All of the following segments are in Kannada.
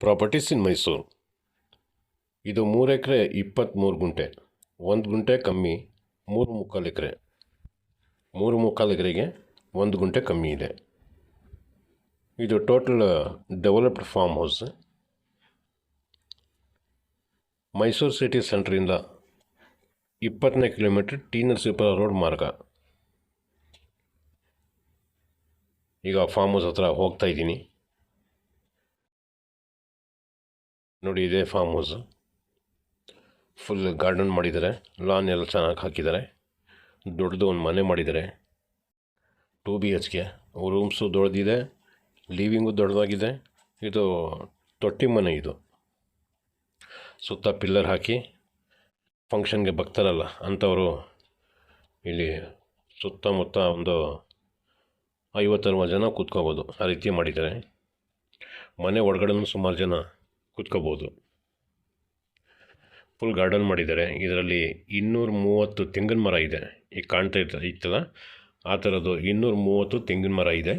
ಪ್ರಾಪರ್ಟೀಸ್ ಇನ್ ಮೈಸೂರು. ಇದು 3 ಎಕರೆ 23 ಗುಂಟೆ. 1 ಗುಂಟೆ ಕಮ್ಮಿ, 3 ಎಕರೆ. 3 ಎಕರೆಗೆ 1 ಗುಂಟೆ ಕಮ್ಮಿ ಇದೆ. ಇದು total developed farm house. Mysuru city ಸೆಂಟ್ರಿಂದ 20ನೇ ಕಿಲೋಮೀಟ್ರ್ ಟಿ ನರಸೀಪುರ ರೋಡ್ ಮಾರ್ಗ. ಈಗ ಫಾರ್ಮ್ ಹೌಸ್ ಹತ್ರ ಹೋಗ್ತಾ ಇದ್ದೀನಿ. ನೋಡಿ, ಇದೇ ಫಾರ್ಮ್ ಹೌಸು. ಫುಲ್ ಗಾರ್ಡನ್ ಮಾಡಿದ್ದಾರೆ, ಲಾನ್ ಎಲ್ಲ ಚೆನ್ನಾಗಿ ಹಾಕಿದ್ದಾರೆ. ದೊಡ್ಡದು ಒಂದು ಮನೆ ಮಾಡಿದ್ದಾರೆ, 2 BHK. ರೂಮ್ಸು ದೊಡ್ಡದಿದೆ, ಲಿವಿಂಗು ದೊಡ್ಡದಾಗಿದೆ. ಇದು ತೊಟ್ಟಿ ಮನೆ. ಇದು ಸುತ್ತ ಪಿಲ್ಲರ್ ಹಾಕಿ ಫಂಕ್ಷನ್ಗೆ ಬರ್ತಾರಲ್ಲ ಅಂಥವರು ಇಲ್ಲಿ ಸುತ್ತಮುತ್ತ ಒಂದು 50-60 ಜನ ಕೂತ್ಕೋಬೋದು, ಆ ರೀತಿ ಮಾಡಿದ್ದಾರೆ. ಮನೆ ಒಳಗಡೆನೂ ಸುಮಾರು ಜನ ಕೂತ್ಕೋಬೋದು. ಫುಲ್ ಗಾರ್ಡನ್ ಮಾಡಿದ್ದಾರೆ. ಇದರಲ್ಲಿ 230 ತೆಂಗಿನ ಮರ ಇದೆ. ಈಗ ಕಾಣ್ತಾ ಇತ್ತಲ್ಲ ಆ ಥರದ್ದು 230 ತೆಂಗಿನ ಮರ ಇದೆ.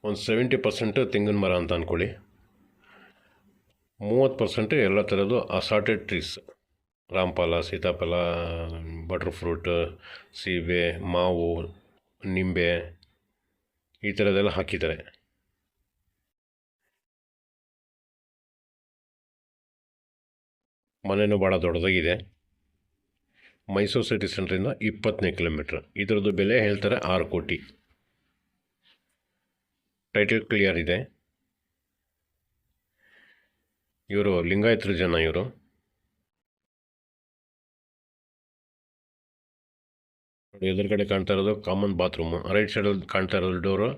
ಒಂದು 70% ತೆಂಗಿನ ಮರ ಅಂತ ಅಂದ್ಕೊಳ್ಳಿ. 30% ಎಲ್ಲ ಥರದ್ದು ಅಸಾರ್ಟೆಡ್ ಟ್ರೀಸ್, ರಾಮಫಲ, ಸೀತಾಫಲ, ಬಟರ್ ಫ್ರೂಟ್, ಸೀಬೆ, ಮಾವು, ನಿಂಬೆ, ಈ ಥರದ್ದೆಲ್ಲ ಹಾಕಿದ್ದಾರೆ. ಮನೆಯೂ ಭಾಳ ದೊಡ್ಡದಾಗಿದೆ. ಮೈಸೂರು ಸಿಟಿ ಸೆಂಟ್ರಿಂದ 20ನೇ ಕಿಲೋಮೀಟ್ರ್. ಇದರದ್ದು ಬೆಲೆ ಹೇಳ್ತಾರೆ 6 ಕೋಟಿ. ಟೈಟಲ್ ಕ್ಲಿಯರ್ ಇದೆ. ಇವರು ಲಿಂಗಾಯತರ ಜನ. ಇವರು ಎದುರುಗಡೆ ಕಾಣ್ತಾ ಇರೋದು ಕಾಮನ್ ಬಾತ್ರೂಮು. ರೈಟ್ ಸೈಡಲ್ಲಿ ಕಾಣ್ತಾ ಇರೋದು ಡೋರು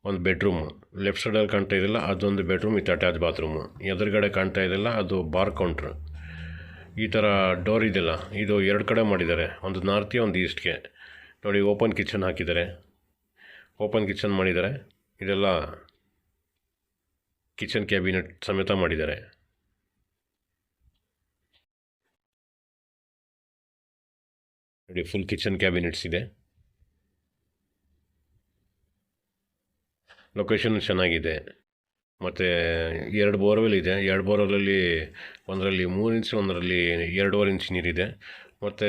ಒಂದು ಬೆಡ್ರೂಮು. ಲೆಫ್ಟ್ ಸೈಡಲ್ಲಿ ಕಾಣ್ತಾ ಇದೆಯಲ್ಲ ಅದೊಂದು ಬೆಡ್ರೂಮ್ ವಿತ್ ಅಟ್ಯಾಚ್ ಬಾತ್ರೂಮು. ಎದುರುಗಡೆ ಕಾಣ್ತಾ ಇದೆಯಲ್ಲ ಅದು ಬಾರ್ ಕೌಂಟ್ರು. ಈ ಥರ ಡೋರ್ ಇದೆಯಲ್ಲ ಇದು 2 ಕಡೆ ಮಾಡಿದ್ದಾರೆ, ಒಂದು ನಾರ್ತ್ಗೆ ಒಂದು ಈಸ್ಟ್ಗೆ. ನೋಡಿ, ಓಪನ್ ಕಿಚನ್ ಹಾಕಿದ್ದಾರೆ, ಓಪನ್ ಕಿಚನ್ ಮಾಡಿದ್ದಾರೆ. ಇದೆಲ್ಲ ಕಿಚನ್ ಕ್ಯಾಬಿನೆಟ್ ಸಮೇತ ಮಾಡಿದ್ದಾರೆ. ನೋಡಿ, ಫುಲ್ ಕಿಚನ್ ಕ್ಯಾಬಿನೆಟ್ಸ್ ಇದೆ. ಲೊಕೇಶನ್ ಚೆನ್ನಾಗಿದೆ. ಮತ್ತು 2 ಬೋರ್ವೆಲ್ ಇದೆ. 2 ಬೋರ್ವೆಲಲ್ಲಿ ಒಂದರಲ್ಲಿ 3 ಇಂಚ್, ಒಂದರಲ್ಲಿ 2.5 ಇಂಚ್ ನೀರಿದೆ. ಮತ್ತು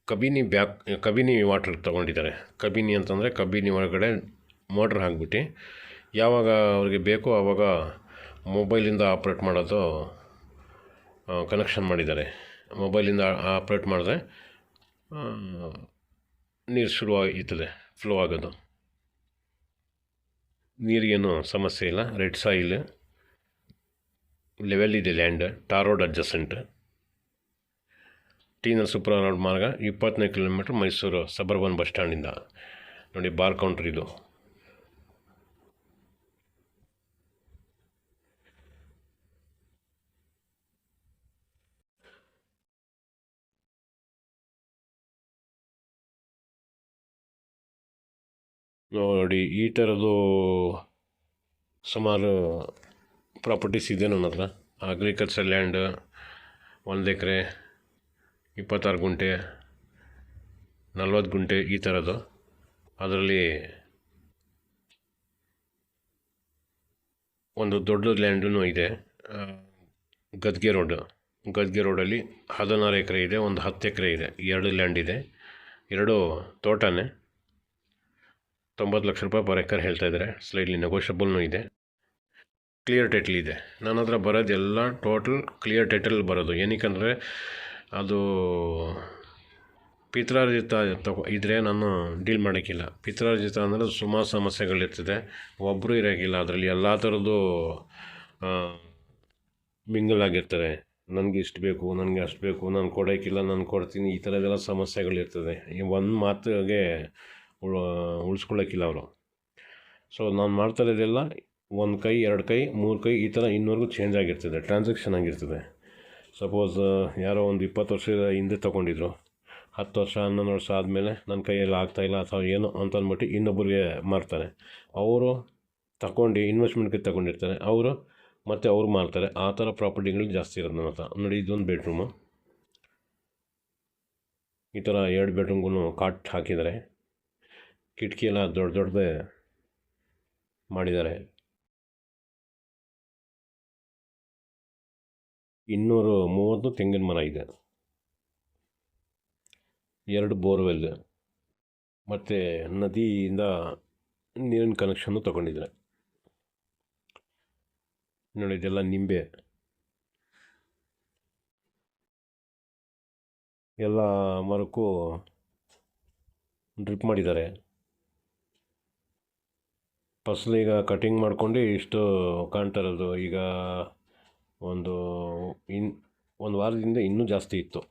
ಕಬಿನಿ ವಾಟರ್ ತೊಗೊಂಡಿದ್ದಾರೆ. ಕಬಿನಿ ಅಂತಂದರೆ ಕಬಿನಿ ಒಳಗಡೆ ಮೋಟ್ರ್ ಹಾಕ್ಬಿಟ್ಟು ಯಾವಾಗ ಅವ್ರಿಗೆ ಬೇಕೋ ಆವಾಗ ಮೊಬೈಲಿಂದ ಆಪ್ರೇಟ್ ಮಾಡೋದು ಕನೆಕ್ಷನ್ ಮಾಡಿದ್ದಾರೆ. ಮೊಬೈಲಿಂದ ಆಪ್ರೇಟ್ ಮಾಡಿದ್ರೆ ನೀರು ಶುರುವಾಗ್ತದೆ ಫ್ಲೋ ಆಗೋದು. ನೀರಿಗೇನು ಸಮಸ್ಯೆ ಇಲ್ಲ. ರೆಡ್ ಸಾಯಿಲ್, ಲೆವೆಲ್ ಇದೆ land. Tar road adjacent. T Narasipura road ಮಾರ್ಗ, 20ನೇ ಕಿಲೋಮೀಟ್ರ್, ಮೈಸೂರು ಸಬರ್ಬನ್ ಬಸ್ ಸ್ಟ್ಯಾಂಡಿಂದ. ನೋಡಿ, ಬಾರ್ ಕೌಂಟ್ರ್ ಇದು. ನೋಡಿ, ಈ ಥರದ್ದು ಸುಮಾರು ಪ್ರಾಪರ್ಟೀಸ್ ಇದೆ ನನ್ನ ಹತ್ರ. ಅಗ್ರಿಕಲ್ಚರ್ ಲ್ಯಾಂಡ್ 1 ಎಕರೆ 26 ಗುಂಟೆ, 40 ಗುಂಟೆ, ಈ ಥರದ್ದು. ಅದರಲ್ಲಿ ಒಂದು ದೊಡ್ಡ ಲ್ಯಾಂಡೂ ಇದೆ, ಗದ್ಗೆ ರೋಡಲ್ಲಿ 16 ಎಕರೆ ಇದೆ, ಒಂದು 10 ಎಕರೆ ಇದೆ. 2 ಲ್ಯಾಂಡ್ ಇದೆ, 2 ತೋಟನೇ. 90 ಲಕ್ಷ ರೂಪಾಯಿ ಪರ್ ಎಕರ್ ಹೇಳ್ತಾ ಇದ್ದಾರೆ. ಸ್ಲೈಡ್ಲಿ ನೆಗೋಷಿಯಬಲ್ನೂ ಇದೆ. ಕ್ಲಿಯರ್ ಟೈಟಲ್ ಇದೆ. ನನ್ನ ಹತ್ರ ಬರೋದೆಲ್ಲ ಟೋಟಲ್ ಕ್ಲಿಯರ್ ಟೈಟಲ್ ಬರೋದು. ಏನಕ್ಕಂದರೆ ಅದು ಪಿತ್ರಾರ್ಜಿತ ಇದ್ದರೆ ನಾನು ಡೀಲ್ ಮಾಡೋಕ್ಕಿಲ್ಲ. ಪಿತ್ರಾರ್ಜಿತ ಅಂದರೆ ಸುಮಾರು ಸಮಸ್ಯೆಗಳಿರ್ತದೆ, ಒಬ್ಬರು ಇರೋಕ್ಕಿಲ್ಲ. ಅದರಲ್ಲಿ ಎಲ್ಲ ಥರದ್ದು ಮಿಂಗಲ್ ಆಗಿರ್ತಾರೆ. ನನಗೆ ಇಷ್ಟು ಬೇಕು, ನನಗೆ ಅಷ್ಟು ಬೇಕು, ನಾನು ಕೊಡೋಕ್ಕಿಲ್ಲ, ನಾನು ಕೊಡ್ತೀನಿ, ಈ ಥರದ್ದೆಲ್ಲ ಸಮಸ್ಯೆಗಳಿರ್ತದೆ. ಈ ಒಂದು ಮಾತಿಗೆ ಉಳಿಸ್ಕೊಳ್ಳೋಕ್ಕಿಲ್ಲ ಅವರು. ಸೊ ನಾನು ಮಾಡ್ತಾ ಇರೋದೆಲ್ಲ 1 ಕೈ, 2 ಕೈ, 3 ಕೈ, ಈ ಥರ ಇನ್ನೂವರೆಗೂ ಚೇಂಜ್ ಆಗಿರ್ತದೆ, ಟ್ರಾನ್ಸಾಕ್ಷನ್ ಆಗಿರ್ತದೆ. ಸಪೋಸ್ ಯಾರೋ ಒಂದು 20 ವರ್ಷದ ಹಿಂದೆ ತೊಗೊಂಡಿದ್ರು, 10 ವರ್ಷ 11 ವರ್ಷ ಆದಮೇಲೆ ನನ್ನ ಕೈಯಲ್ಲಿ ಆಗ್ತಾಯಿಲ್ಲ ಅಥವಾ ಏನೋ ಅಂತ ಅಂದ್ಬಿಟ್ಟು ಇನ್ನೊಬ್ಬರಿಗೆ ಮಾರ್ತಾರೆ. ಅವರು ತಗೊಂಡು ಇನ್ವೆಸ್ಟ್ಮೆಂಟ್ಗೆ ತಗೊಂಡಿರ್ತಾರೆ, ಅವರು ಮತ್ತು ಅವ್ರು ಮಾರ್ತಾರೆ. ಆ ಥರ ಪ್ರಾಪರ್ಟಿಗಳು ಜಾಸ್ತಿ ಇರೋದು ನನ್ನ ಹತ್ರ. ನೋಡಿ, ಇದೊಂದು ಬೆಡ್ರೂಮು. ಈ ಥರ 2 ಬೆಡ್ರೂಮ್ಗೂ ಕಾಟ್ ಹಾಕಿದ್ದಾರೆ. ಕಿಟಕಿ ಎಲ್ಲ ದೊಡ್ಡದೇ ಮಾಡಿದ್ದಾರೆ. 230 ತೆಂಗಿನ ಮರ ಇದೆ, 2 ಬೋರ್ವೆಲ್ ಮತ್ತು ನದಿಯಿಂದ ನೀರಿನ ಕನೆಕ್ಷನ್ನು ತೊಗೊಂಡಿದ್ದಾರೆ. ನೋಡಿ, ಇದೆಲ್ಲ ನಿಂಬೆ, ಎಲ್ಲ ಮರಕ್ಕೂ ಡ್ರಿಪ್ ಮಾಡಿದ್ದಾರೆ. ಫಸಲೀಗ ಕಟಿಂಗ್ ಮಾಡ್ಕೊಂಡು ಇಷ್ಟು ಕಾಣ್ತಾ ಇರೋದು. ಈಗ ಒಂದು ವಾರದಿಂದ ಇನ್ನೂ ಜಾಸ್ತಿ ಇತ್ತು.